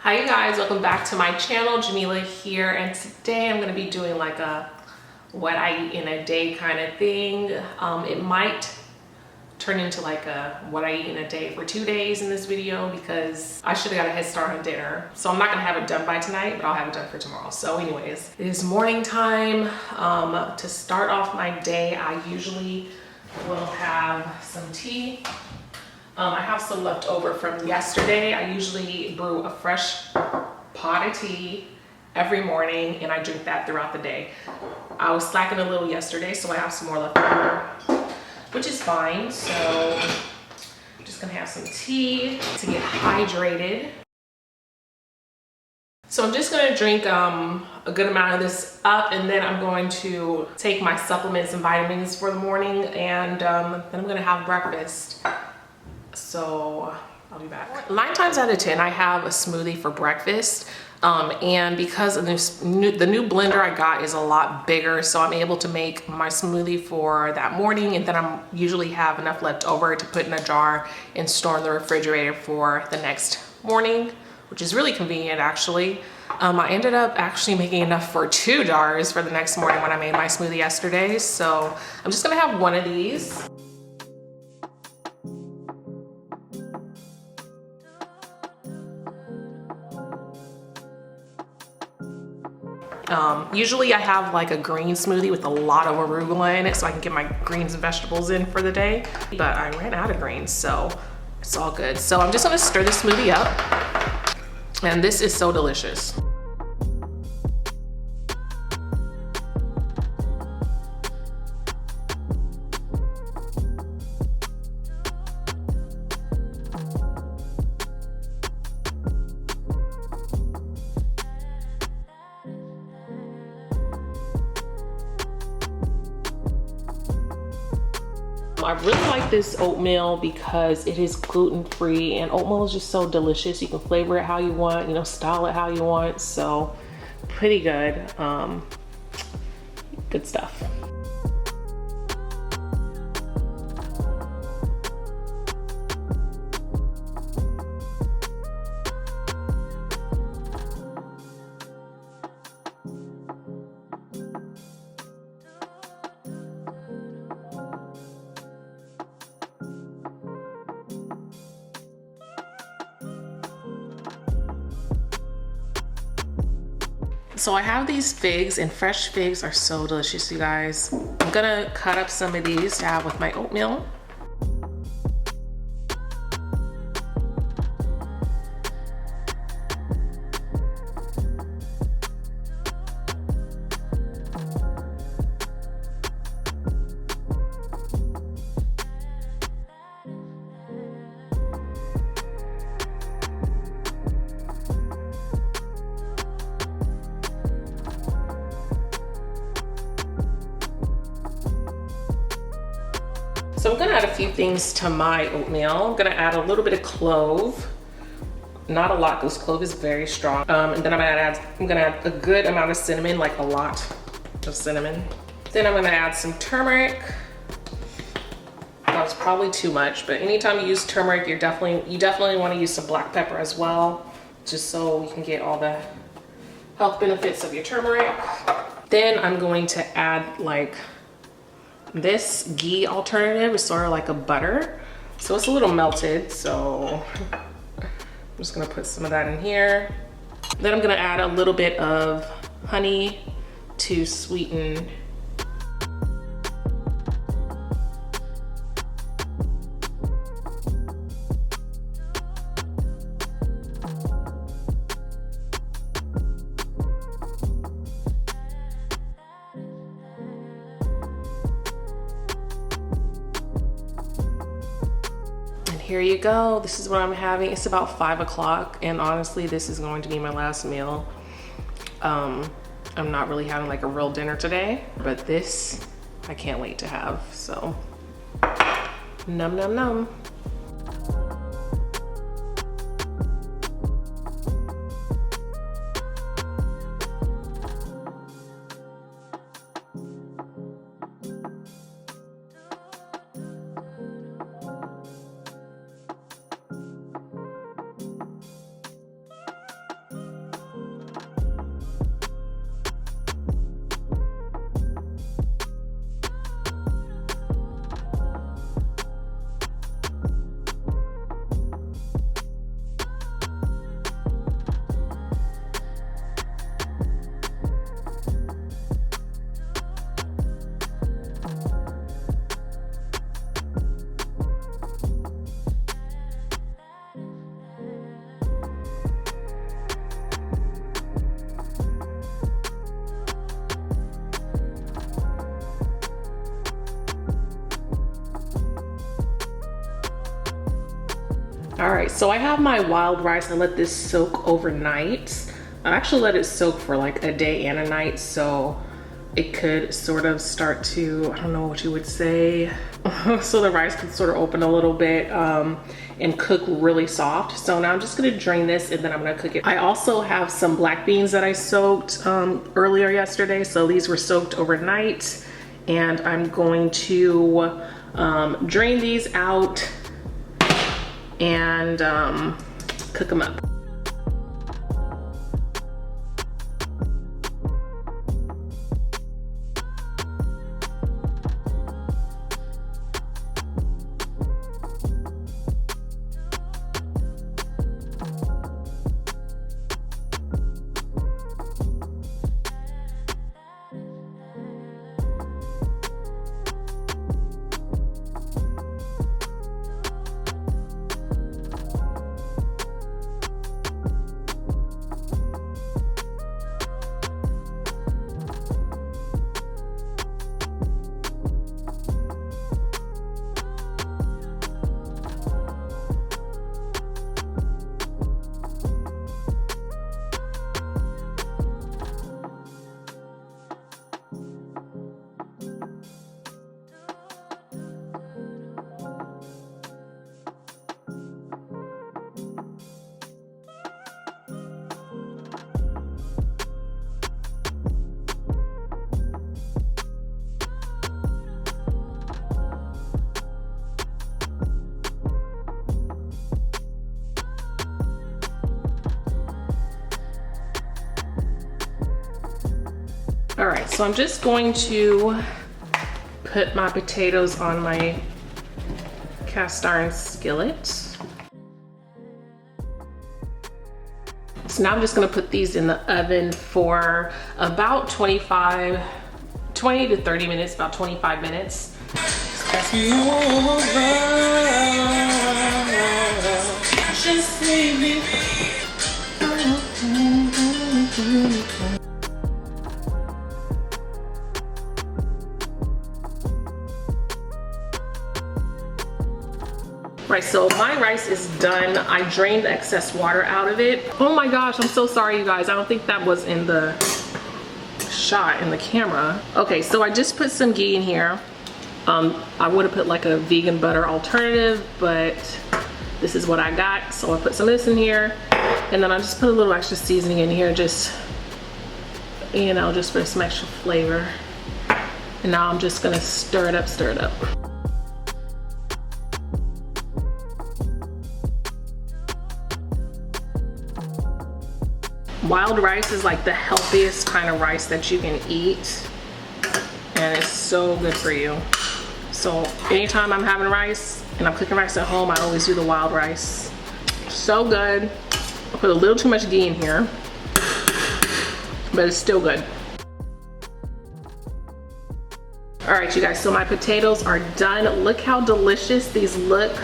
Hi you guys, welcome back to my channel. Jamila here, and today I'm going to be doing like a what I eat in a day kind of thing. It might turn into like a what I eat in a day for 2 days in this video because I should have got a head start on dinner. So I'm not going to have it done by tonight, but I'll have it done for tomorrow. So anyways, it is morning time. To start off my day, I usually will have some tea. I have some left over from yesterday. I usually brew a fresh pot of tea every morning and I drink that throughout the day. I was slacking a little yesterday, so I have some more left over, which is fine. So I'm just gonna have some tea to get hydrated. So I'm just gonna drink a good amount of this up, and then I'm going to take my supplements and vitamins for the morning, and then I'm gonna have breakfast. So I'll be back. 9 times out of 10, I have a smoothie for breakfast. And because of the new blender I got is a lot bigger, so I'm able to make my smoothie for that morning, and then I usually have enough left over to put in a jar and store in the refrigerator for the next morning, which is really convenient actually. I ended up actually making enough for 2 jars for the next morning when I made my smoothie yesterday. So I'm just gonna have one of these. Usually I have like a green smoothie with a lot of arugula in it so I can get my greens and vegetables in for the day, but I ran out of greens, so it's all good. So I'm just gonna stir the smoothie up, and this is so delicious. I really like this oatmeal because it is gluten-free, and oatmeal is just so delicious. You can flavor it how you want, you know, style it how you want. So pretty good, good stuff. So I have these figs, and fresh figs are so delicious, you guys. I'm gonna cut up some of these to have with my oatmeal. So I'm gonna add a few things to my oatmeal. I'm gonna add a little bit of clove, not a lot because clove is very strong. And then I'm gonna add a good amount of cinnamon, like a lot of cinnamon. Then I'm gonna add some turmeric. That was probably too much, but anytime you use turmeric, you definitely want to use some black pepper as well, just so you can get all the health benefits of your turmeric. Then I'm going to add like this ghee alternative is sort of like a butter, so it's a little melted, so I'm just gonna put some of that in here. Then I'm gonna add a little bit of honey to sweeten. Here you go. This is what I'm having. It's about 5 o'clock, and honestly, this is going to be my last meal. I'm not really having like a real dinner today, but this I can't wait to have. So, num num num. right, so I have my wild rice. I let this soak overnight. I actually let it soak for like a day and a night, so it could sort of start to, I don't know what you would say, so the rice could sort of open a little bit and cook really soft. So now I'm just gonna drain this and then I'm gonna cook it. I also have some black beans that I soaked earlier yesterday, so these were soaked overnight, and I'm going to drain these out and cook them up. All right, so I'm just going to put my potatoes on my cast iron skillet. So now I'm just gonna put these in the oven for about 20 to 30 minutes, about 25 minutes. Pass me over, just leave me. Right, so my rice is done. I drained the excess water out of it. Oh my gosh, I'm so sorry, you guys. I don't think that was in the shot in the camera. Okay, so I just put some ghee in here. I would have put like a vegan butter alternative, but this is what I got. So I put some of this in here, and then I just put a little extra seasoning in here, just, you know, just for some extra flavor. And now I'm just gonna stir it up, stir it up. Wild rice is like the healthiest kind of rice that you can eat, and it's so good for you. So anytime I'm having rice and I'm cooking rice at home, I always do the wild rice. So good. I put a little too much ghee in here, but it's still good. All right, you guys, so my potatoes are done. Look how delicious these look.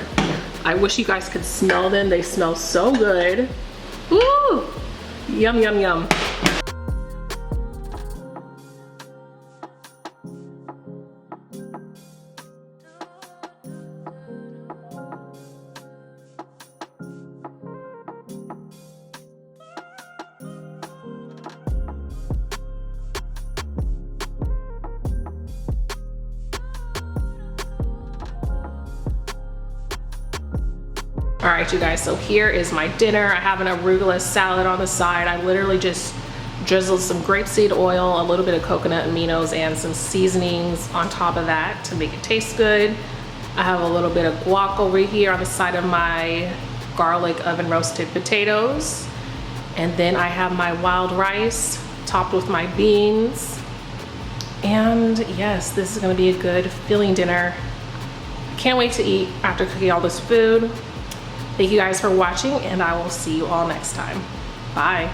I wish you guys could smell them. They smell so good. Woo! Yum, yum, yum. All right, you guys, so here is my dinner. I have an arugula salad on the side. I literally just drizzled some grapeseed oil, a little bit of coconut aminos, and some seasonings on top of that to make it taste good. I have a little bit of guac over here on the side of my garlic oven roasted potatoes. And then I have my wild rice topped with my beans. And yes, this is gonna be a good filling dinner. Can't wait to eat after cooking all this food. Thank you guys for watching, and I will see you all next time. Bye.